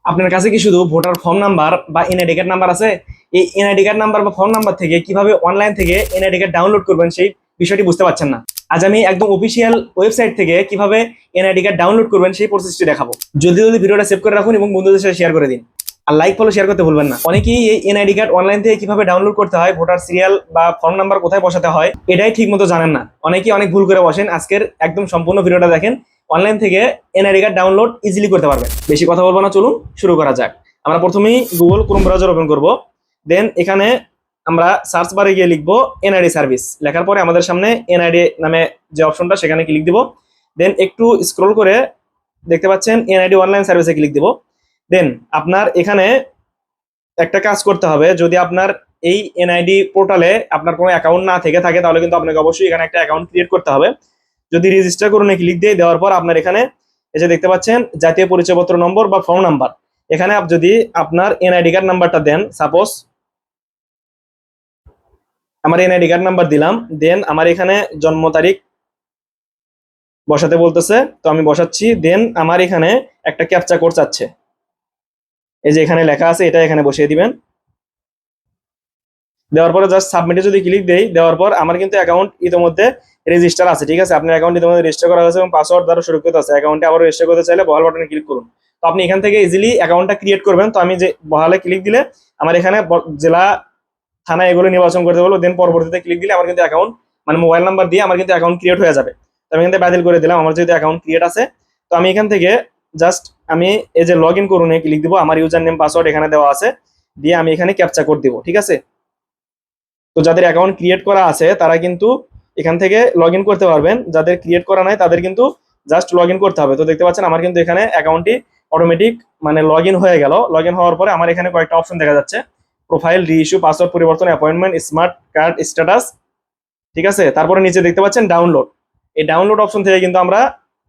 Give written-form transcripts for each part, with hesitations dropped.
আপনার কাছে কি শুধু ভোটার ফর্ম নাম্বার বা এনআইডি কার্ড নাম্বার আছে? এই এনআইডি কার্ড নাম্বার বা ফর্ম নাম্বার থেকে কিভাবে অনলাইন থেকে এনআইডি কার্ড ডাউনলোড করবেন সেই বিষয়টি বুঝতে পারছেন না। আজ আমি একদম অফিসিয়াল ওয়েবসাইট থেকে কিভাবে এনআইডি কার্ড ডাউনলোড করবেন সেই প্রসেসটি দেখাবো। যদি ভিডিওটা সেভ করে রাখুন এবং বন্ধুদের সাথে শেয়ার করে দিন, আর লাইক ফলো শেয়ার করতে ভুলবেন না। অনেকেই এই এনআইডি কার্ড অনলাইন থেকে কিভাবে ডাউনলোড করতে হয়, ভোটার সিরিয়াল বা ফর্ম নাম্বার কোথায় বসাতে হয়, এটাই ঠিক মতো জানেন না। অনেকেই অনেক ভুল করে বসেন। আজকের একদম সম্পূর্ণ ভিডিওটা দেখেন, অনলাইন থেকে এনআইডি কার্ড ডাউনলোড ইজিলি করতে পারবেন। বেশি কথা বলবো না, চলুন শুরু করা যাক। আমরা প্রথমেই গুগল ক্রোম ব্রাউজার ওপেন করব। দেন এখানে আমরা সার্চ বারে গিয়ে লিখবো এনআইডি সার্ভিস। লেখার পরে আমাদের সামনে এনআইডি নামে যে অপশনটা, সেখানে ক্লিক দিব। দেন একটু স্ক্রল করে দেখতে পাচ্ছেন এনআইডি অনলাইন সার্ভিসে ক্লিক দিব। দেন আপনার এখানে একটা কাজ করতে হবে। যদি আপনার এই এনআইডি পোর্টালে আপনার কোনো অ্যাকাউন্ট না থেকে থাকে, তাহলে কিন্তু আপনাকে অবশ্যই এখানে একটা অ্যাকাউন্ট ক্রিয়েট করতে হবে। যদি রেজিস্টার করুন ক্লিক দিয়ে দেওয়ার পর আপনার এখানে এই যে দেখতে পাচ্ছেন জাতীয় পরিচয়পত্র নম্বর বা ফর্ম নাম্বার, এখানে যদি আপনার এনআইডি কার্ড নাম্বারটা দেন, সাপোজ আমার এনআইডি কার্ড নাম্বার দিলাম, দেন আমার এখানে জন্ম তারিখ বসাতে বলতেছে, তো আমি বসাচ্ছি। দেন আমার এখানে একটা ক্যাপচা কোড চাচ্ছে, এই যে এখানে লেখা আছে, এটা এখানে বসিয়ে দিবেন। দেওয়ার পরে জাস্ট সাবমিটে যদি ক্লিক দেই, দেওয়ার পর আমার কিন্তু অ্যাকাউন্ট ইতিমধ্যে রেজিস্টার আছে। ঠিক আছে, আপনার অ্যাকাউন্ট ইতিমধ্যে রেজিস্টার করা হয়েছে এবং পাসওয়ার্ড দ্বারা সুরক্ষিত আছে। অ্যাকাউন্টে আবার রেজিস্টার করতে চাইলে বহাল বাটনে ক্লিক করুন। তো আপনি এখান থেকে ইজিলি অ্যাকাউন্টটা ক্রিয়েট করবেন। তো আমি যে বহালে ক্লিক দিলে আমার এখানে জেলা, থানা এগুলো নির্বাচন করতে বলবো। দেন পরবর্তীতে ক্লিক দিলে আমার কিন্তু অ্যাকাউন্ট, মানে মোবাইল নাম্বার দিয়ে আমার কিন্তু অ্যাকাউন্ট ক্রিয়েট হয়ে যাবে। তো আমি এখান থেকে বাতিল করে দিলাম, আমার যেহেতু অ্যাকাউন্ট ক্রিয়েট আছে। তো আমি এখান থেকে জাস্ট আমি এই যে লগ ইন করুন ক্লিক দিব। আমার ইউজার নেম পাসওয়ার্ড এখানে দেওয়া আছে, দিয়ে আমি এখানে ক্যাপচা কোড দিব। ঠিক আছে, তো যাদের অ্যাকাউন্ট ক্রিয়েট করা আছে তারা কিন্তু এখান থেকে লগ ইন করতে পারবেন। যাদের ক্রিয়েট করা নাই তাদের কিন্তু জাস্ট লগ ইন করতে হবে। তো দেখতে পাচ্ছেন আমার কিন্তু এখানে অ্যাকাউন্টটি অটোমেটিক মানে লগ ইন হয়ে গেল। লগ ইন হওয়ার পরে আমার এখানে কয়েকটা অপশন দেখা যাচ্ছে, প্রোফাইল, রিইস্যু, পাসওয়ার্ড পরিবর্তন, অ্যাপয়েন্টমেন্ট, স্মার্ট কার্ড স্ট্যাটাস। ঠিক আছে, তারপরে নিচে দেখতে পাচ্ছেন ডাউনলোড। এই ডাউনলোড অপশন থেকে কিন্তু আমরা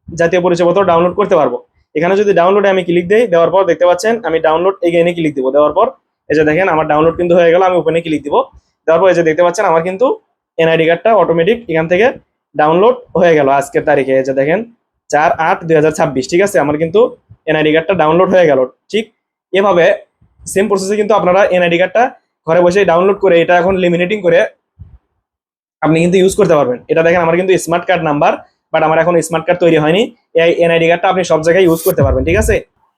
জাতীয় পরিচয়পত্র ডাউনলোড করতে পারবো। এখানে যদি ডাউনলোডে আমি ক্লিক দিই, দেওয়ার পর দেখতে পাচ্ছেন আমি ডাউনলোড এগেইনে ক্লিক দিব। দেওয়ার পর এই যে দেখেন আমার ডাউনলোড কিন্তু হয়ে গেল। আমি ওপেনে ক্লিক দিব। তারপর এই যে দেখতে পাচ্ছেন আমার কিন্তু এনআইডি কার্ডটা অটোমেটিক এখান থেকে ডাউনলোড হয়ে গেল আজকের তারিখে। এই যে দেখেন 4/8/2026। ঠিক আছে, আমার কিন্তু এনআইডি কার্ডটা ডাউনলোড হয়ে গেল। ঠিক এভাবে সেম প্রসেসে কিন্তু আপনারা এনআইডি কার্ডটা ঘরে বসে ডাউনলোড করে এটা এখন লেমিনেটিং করে আপনি কিন্তু ইউজ করতে পারবেন। এটা দেখেন আমার কিন্তু স্মার্ট কার্ড নাম্বার, বাট আমার এখন স্মার্ট কার্ড তৈরি হয়নি। এই এনআইডি কার্ডটা আপনি সব জায়গায় ইউজ করতে পারবেন। ঠিক আছে,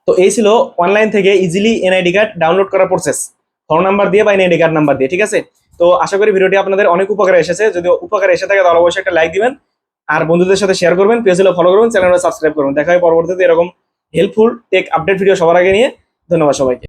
তো এই ছিল অনলাইন থেকে ইজিলি এনআইডি কার্ড ডাউনলোড করার প্রসেস, ফোন নাম্বার দিয়ে বা এনআইডি কার্ড নাম্বার দিয়ে। ঠিক আছে, তো আশা করি ভিডিওটি আপনাদের অনেক উপকারে এসেছে। যদি উপকারে এসে থাকে তাহলে অবশ্যই একটা লাইক দিবেন, আর বন্ধুদের সাথে শেয়ার করবেন, পেজ হলে ফলো করবেন, চ্যানেলটা সাবস্ক্রাইব করবেন। দেখা হয় পরবর্তীতে এরকম হেল্পফুল টেক আপডেট ভিডিও সবার আগে নিয়ে। ধন্যবাদ সবাইকে।